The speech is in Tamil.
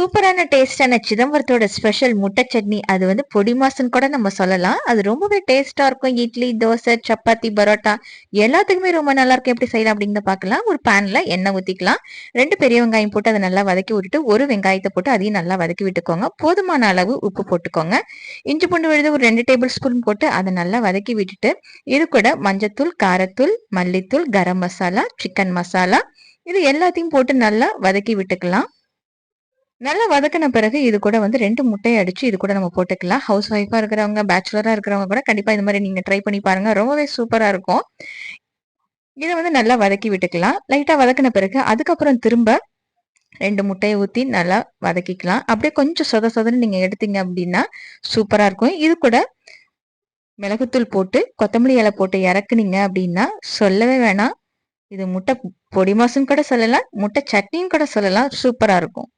சூப்பரான டேஸ்டான சிதம்பரத்தோட ஸ்பெஷல் முட்டை சட்னி. அது வந்து பொடி மாசுன்னு கூட நம்ம சொல்லலாம். அது ரொம்பவே டேஸ்டா இருக்கும். இட்லி, தோசை, சப்பாத்தி, பரோட்டா எல்லாத்துக்குமே ரொம்ப நல்லா இருக்கும். எப்படி செய்யலாம் அப்படிங்கிறத பார்க்கலாம். ஒரு பேன்ல எண்ணெய் ஊத்திக்கலாம். 2 பெரிய வெங்காயம் போட்டு அதை நல்லா வதக்கி விட்டுட்டு, ஒரு வெங்காயத்தை போட்டு அதையும் நல்லா வதக்கி விட்டுக்கோங்க. போதுமான அளவு உப்பு போட்டுக்கோங்க. இஞ்சி பூண்டு விழுது ஒரு 2 டேபிள் ஸ்பூன் போட்டு அதை நல்லா வதக்கி விட்டுட்டு, இது கூட மஞ்சத்தூள், காரத்தூள், மல்லித்தூள், கரம் மசாலா, சிக்கன் மசாலா இது எல்லாத்தையும் போட்டு நல்லா வதக்கி விட்டுக்கலாம். நல்லா வதக்கின பிறகு இது கூட வந்து 2 முட்டையை அடிச்சு இது கூட நம்ம போட்டுக்கலாம். ஹவுஸ் ஒய்ஃபா இருக்கிறவங்க, பேச்சுலரா இருக்கிறவங்க கூட கண்டிப்பா இந்த மாதிரி நீங்க ட்ரை பண்ணி பாருங்க. ரொம்பவே சூப்பரா இருக்கும். இதை வந்து நல்லா வதக்கி விட்டுக்கலாம். லைட்டா வதக்கின பிறகு அதுக்கப்புறம் திரும்ப 2 முட்டையை ஊத்தி நல்லா வதக்கிக்கலாம். அப்படியே கொஞ்சம் சொத சொதன்னு நீங்க எடுத்தீங்க அப்படின்னா சூப்பரா இருக்கும். இது கூட மிளகுத்தூள் போட்டு கொத்தமல்லி இலை போட்டு இறக்குனீங்க அப்படின்னா சொல்லவே வேணாம். இது முட்டை பொடி மாசுன்னு கூட சொல்லலாம், முட்டை சட்னின்னு கூட சொல்லலாம். சூப்பரா இருக்கும்.